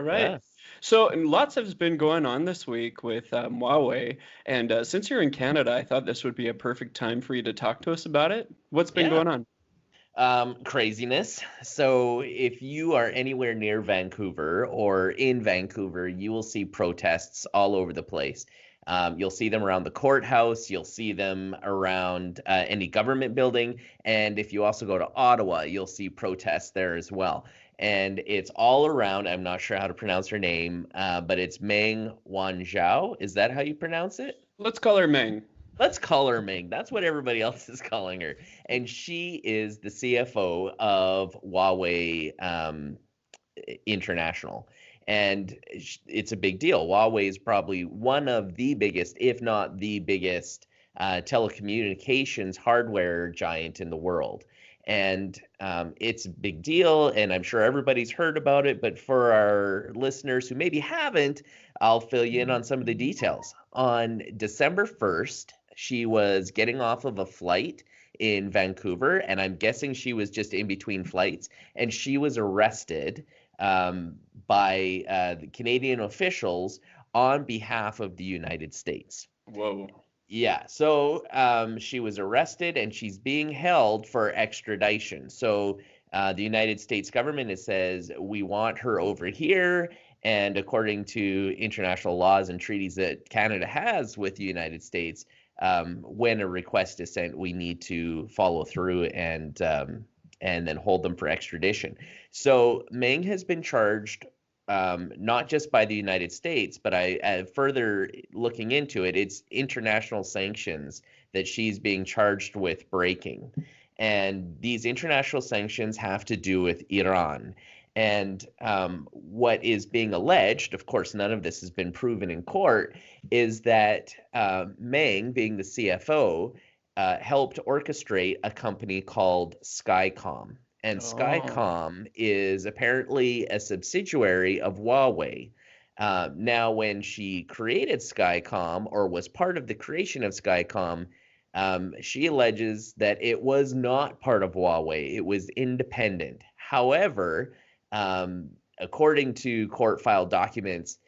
right. Yeah. So, and lots has been going on this week with Huawei. And since you're in Canada, I thought this would be a perfect time for you to talk to us about it. What's been Yeah. going on? Craziness. So if you are anywhere near Vancouver or in Vancouver, you will see protests all over the place. You'll see them around the courthouse. You'll see them around any government building. And if you also go to Ottawa, you'll see protests there as well. And it's all around. I'm not sure how to pronounce her name, but it's Meng Wanzhou. Is that how you pronounce it? Let's call her Meng. Let's call her Ming. That's what everybody else is calling her. And she is the CFO of Huawei International. And it's a big deal. Huawei is probably one of the biggest, if not the biggest, telecommunications hardware giant in the world. And it's a big deal, and I'm sure everybody's heard about it. But for our listeners who maybe haven't, I'll fill you in on some of the details. On December 1st, she was getting off of a flight in Vancouver, and I'm guessing she was just in between flights, and she was arrested by the Canadian officials on behalf of the United States. Whoa. Yeah, so she was arrested and she's being held for extradition. So the United States government says, we want her over here. And according to international laws and treaties that Canada has with the United States, when a request is sent, we need to follow through and then hold them for extradition. So Meng has been charged not just by the United States, but I further looking into it, it's international sanctions that she's being charged with breaking. And these international sanctions have to do with Iran. And what is being alleged, of course, none of this has been proven in court, is that Meng, being the CFO, helped orchestrate a company called Skycom. And Oh. Skycom is apparently a subsidiary of Huawei. Now, when she created Skycom or was part of the creation of Skycom, she alleges that it was not part of Huawei. It was independent. However, according to court file documents,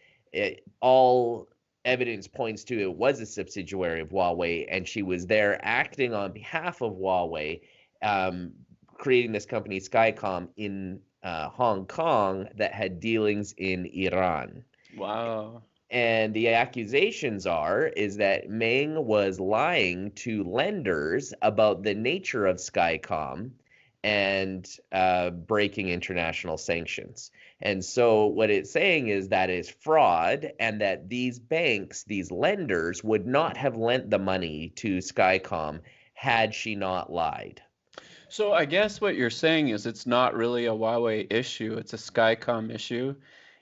all evidence points to it was a subsidiary of Huawei, and she was there acting on behalf of Huawei, creating this company Skycom in Hong Kong that had dealings in Iran. Wow. And the accusations is that Meng was lying to lenders about the nature of Skycom and breaking international sanctions. And so what it's saying is that is fraud, and that these banks, these lenders, would not have lent the money to Skycom had she not lied. So I guess what you're saying is it's not really a Huawei issue, it's a Skycom issue,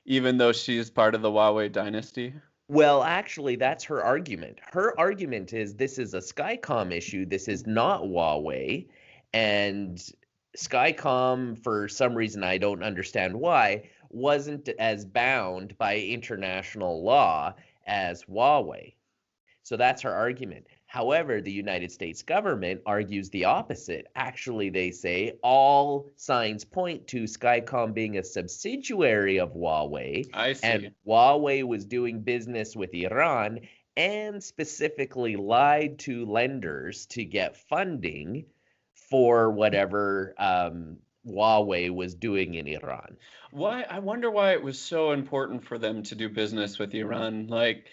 even though she is part of the Huawei dynasty. Well, actually, that's her argument. Her argument is this is a Skycom issue. This is not Huawei. And Skycom, for some reason I don't understand why, wasn't as bound by international law as Huawei. So that's her argument. However, the United States government argues the opposite. Actually, they say all signs point to Skycom being a subsidiary of Huawei, I and see. Huawei was doing business with Iran and specifically lied to lenders to get funding for whatever Huawei was doing in Iran. Why, I wonder why it was so important for them to do business with Iran, like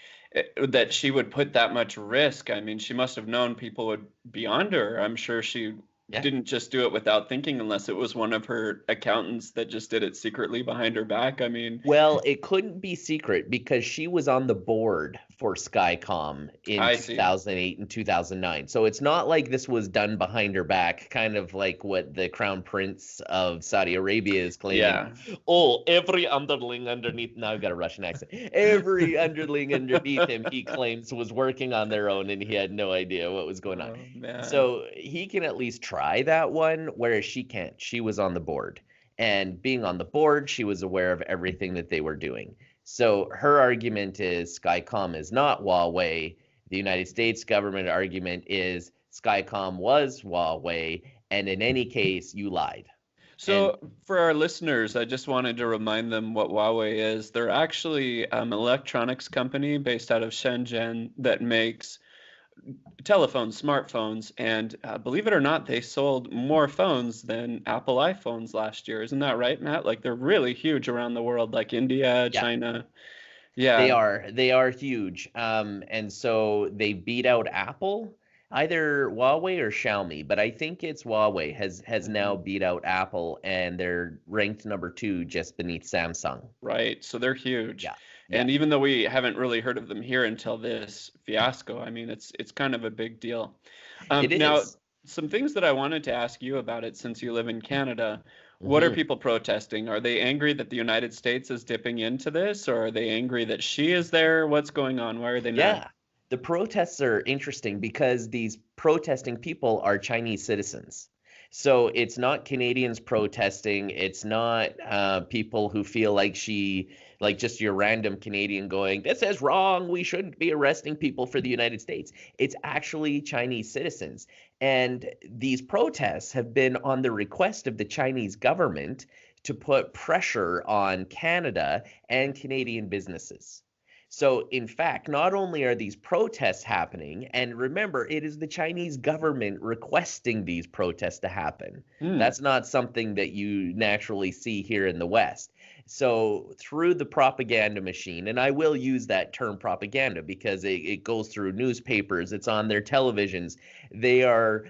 that she would put that much risk. I mean, she must have known people would be under her. I'm sure she Yeah. didn't just do it without thinking, unless it was one of her accountants that just did it secretly behind her back. I mean, Well, it couldn't be secret because she was on the board for Skycom in I see. 2008 and 2009. So it's not like this was done behind her back, kind of like what the Crown Prince of Saudi Arabia is claiming. Yeah. Oh, every underling underneath, now I've got a Russian accent. Every underling underneath him, he claims, was working on their own and he had no idea what was going on. Oh man. So he can at least try that one, whereas she can't. She was on the board. And being on the board, she was aware of everything that they were doing. So her argument is Skycom is not Huawei. The United States government argument is Skycom was Huawei. And in any case, you lied. And So, for our listeners, I just wanted to remind them what Huawei is. They're actually an electronics company based out of Shenzhen that makes telephones, smartphones, and believe it or not, they sold more phones than Apple iPhones last year. Isn't that right, Matt? Like they're really huge around the world, like India, yeah, China. they Yeah, are. They are huge. And so they beat out Apple, either Huawei or Xiaomi, but I think it's Huawei has now mhm, beat out Apple, and they're ranked number two just beneath Samsung. right. So they're huge. Yeah. Yeah. And even though we haven't really heard of them here until this fiasco, I mean, it's kind of a big deal. It Now, is. some things that I wanted to ask you about it since you live in Canada. What are Mhm. people protesting? Are they angry that the United States is dipping into this, or are they angry that she is there? What's going on? Why are they mad? Yeah. The protests are interesting because these protesting people are Chinese citizens. So it's not Canadians protesting. It's not people who feel like like just your random Canadian going, this is wrong. We shouldn't be arresting people for the United States. It's actually Chinese citizens. And these protests have been on the request of the Chinese government to put pressure on Canada and Canadian businesses. So, in fact, not only are these protests happening, and remember, it is the Chinese government requesting these protests to happen. Hmm. That's not something that you naturally see here in the West. So, through the propaganda machine, and I will use that term propaganda because it goes through newspapers, it's on their televisions, they are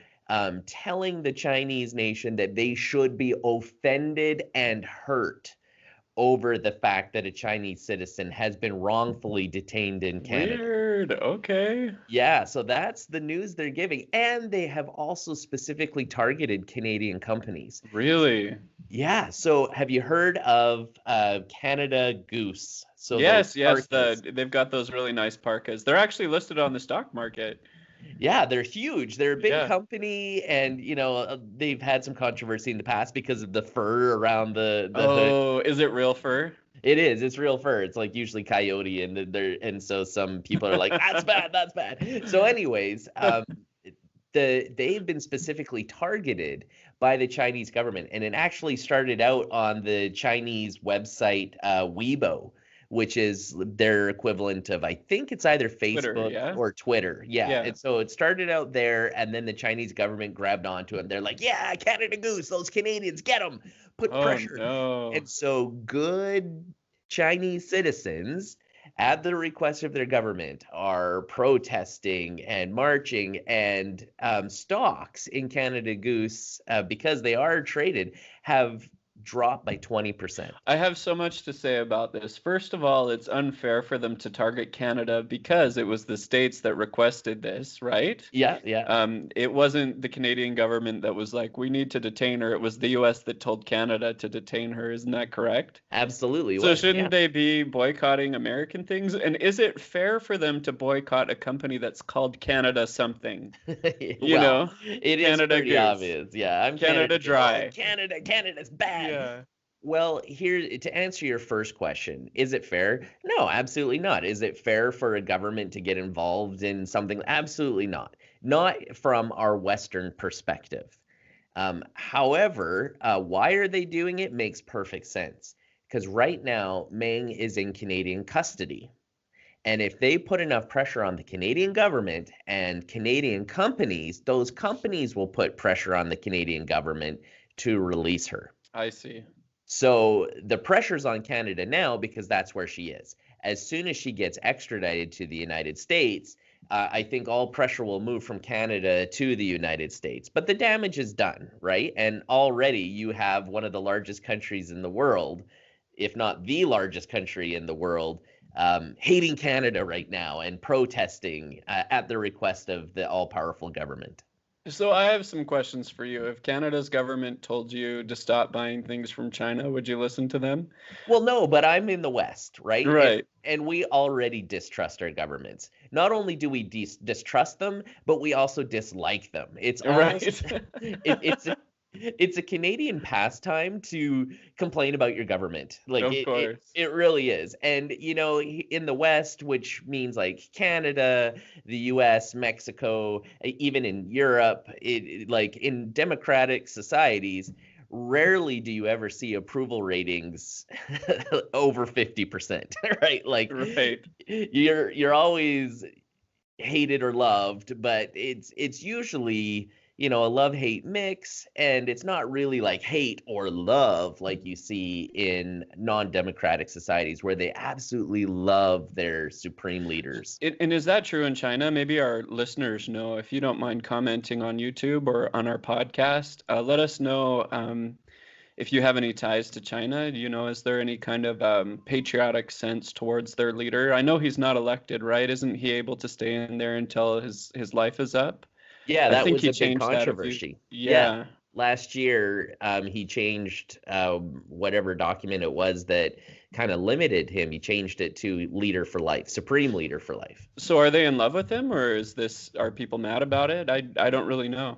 telling the Chinese nation that they should be offended and hurt over the fact that a Chinese citizen has been wrongfully detained in Canada. Weird. Okay. Yeah, so that's the news they're giving. And they have also specifically targeted Canadian companies. Really? Yeah, so have you heard of Canada Goose? So those Yes, yes. parkas. They've got those really nice parkas. They're actually listed on the stock market. Yeah, they're huge. They're a big Yeah. company, and they've had some controversy in the past because of the fur around the hood. Oh, is it real fur? It is. It's real fur. It's like usually coyote, and so some people are like, "That's bad. That's bad." So, anyways, they've been specifically targeted by the Chinese government, and it actually started out on the Chinese website Weibo, which is their equivalent of, I think it's either Twitter, Facebook yeah? or Twitter. Yeah, Yeah. and so it started out there, and then the Chinese government grabbed onto it. They're like, "Yeah, Canada Goose, those Canadians, get them, put Oh pressure." no. And so good Chinese citizens, at the request of their government, are protesting and marching, and stocks in Canada Goose, because they are traded, have dropped by 20%. I have so much to say about this. First of all, it's unfair for them to target Canada because it was the states that requested this, right? Yeah, yeah, It wasn't the Canadian government that was like, we need to detain her. It was the US that told Canada to detain her. Isn't that correct? absolutely So was. Yeah. shouldn't they be boycotting American things? And is it fair for them to boycott a company that's called Canada something? You Well, know, it is Canada pretty Goose, obvious. Yeah, I'm Canada Canada. Oh, Dry. Canada, Canada's bad. Yeah. Well, here to answer your first question, is it fair? No, absolutely not. Is it fair for a government to get involved in something? Absolutely not. Not from our Western perspective. However, why are they doing it? Makes perfect sense. Because right now, Meng is in Canadian custody. And if they put enough pressure on the Canadian government and Canadian companies, those companies will put pressure on the Canadian government to release her. I see. So the pressure's on Canada now because that's where she is. As soon as she gets extradited to the United States, I think all pressure will move from Canada to the United States. But the damage is done, right? And already you have one of the largest countries in the world, if not the largest country in the world, hating Canada right now and protesting at the request of the all-powerful government. So I have some questions for you. If Canada's government told you to stop buying things from China, would you listen to them? Well, no, but I'm in the West, right? And Right. and we already distrust our governments. Not only do we distrust them, but we also dislike them. It's almost Right. it's a Canadian pastime to complain about your government. Like Of it course. it really is. And in the West, which means like Canada, the US, Mexico, even in Europe, like in democratic societies, rarely do you ever see approval ratings over 50%, right? Like Right. you're always hated or loved, but it's usually, a love-hate mix, and it's not really like hate or love like you see in non-democratic societies where they absolutely love their supreme leaders. And is that true in China? Maybe our listeners know. If you don't mind commenting on YouTube or on our podcast, let us know if you have any ties to China. Is there any kind of patriotic sense towards their leader? I know he's not elected, right? Isn't he able to stay in there until his life is up? Yeah, I that think was he a big changed that controversy. Yeah. yeah. Last year, he changed whatever document it was that kind of limited him. He changed it to leader for life, supreme leader for life. So are they in love with him, or are people mad about it? I don't really know.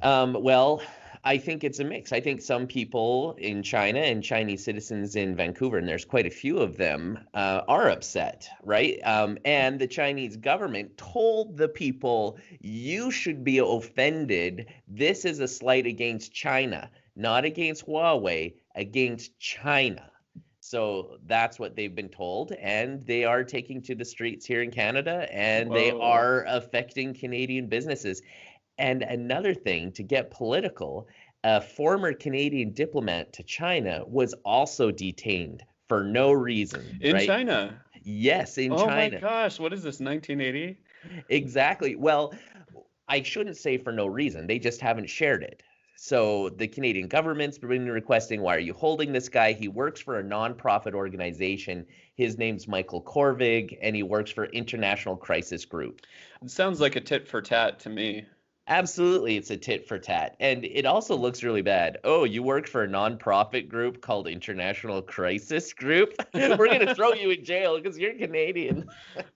Well, I think it's a mix. I think some people in China and Chinese citizens in Vancouver, and there's quite a few of them, are upset, right? And the Chinese government told the people, you should be offended. This is a slight against China, not against Huawei, against China. So that's what they've been told, and they are taking to the streets here in Canada, and they Whoa. are affecting Canadian businesses. And another thing, to get political, a former Canadian diplomat to China was also detained for no reason, In right? China? Yes, in Oh my China. gosh, what is this, 1980? Exactly. Well, I shouldn't say for no reason. They just haven't shared it. So the Canadian government's been requesting, why are you holding this guy? He works for a nonprofit organization. His name's Michael Korvig, and he works for International Crisis Group. It sounds like a tit for tat to me. Absolutely, it's a tit for tat. And it also looks really bad. Oh, you work for a nonprofit group called International Crisis Group? We're going to throw you in jail because you're Canadian.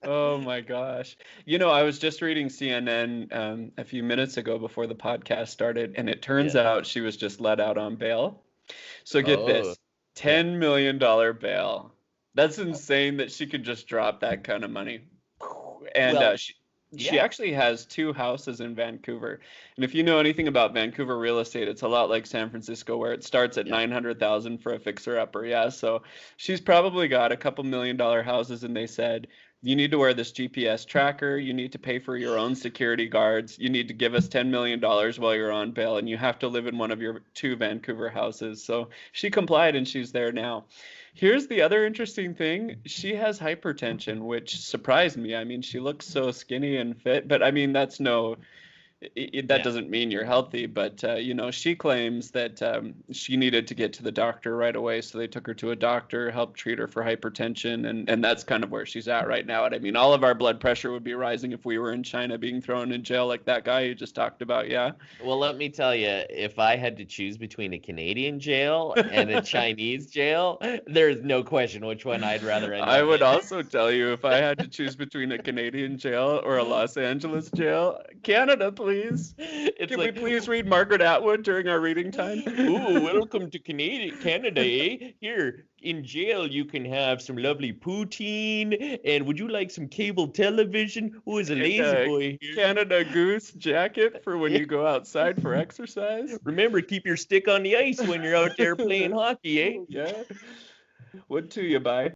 Oh my gosh. I was just reading CNN a few minutes ago before the podcast started, and it turns out she was just let out on bail. So get this, $10 million bail. That's insane that she could just drop that kind of money. And she actually has 2 houses in Vancouver. And if you know anything about Vancouver real estate, it's a lot like San Francisco, where it starts at $900,000 for a fixer-upper. Yeah, so she's probably got a couple $1 million houses, and they said, you need to wear this GPS tracker, you need to pay for your own security guards, you need to give us $10 million while you're on bail, and you have to live in one of your 2 Vancouver houses. So she complied, and she's there now. Here's the other interesting thing. She has hypertension, which surprised me. I mean, she looks so skinny and fit, but I mean, that doesn't mean you're healthy. But, she claims that she needed to get to the doctor right away. So they took her to a doctor, helped treat her for hypertension. And that's kind of where she's at right now. And I mean, all of our blood pressure would be rising if we were in China being thrown in jail like that guy you just talked about. Yeah. Well, let me tell you, if I had to choose between a Canadian jail and a Chinese jail, there's no question which one I'd rather end up I would in. also tell you, if I had to choose between a Canadian jail or a Los Angeles jail, Canada, please. Can we please read Margaret Atwood during our reading time? Ooh, welcome to Canada, eh? Here, in jail, you can have some lovely poutine, and would you like some cable television? Who is a lazy boy here? Canada Goose jacket for when you go outside for exercise. Remember, keep your stick on the ice when you're out there playing hockey, eh? Yeah. What to you buy?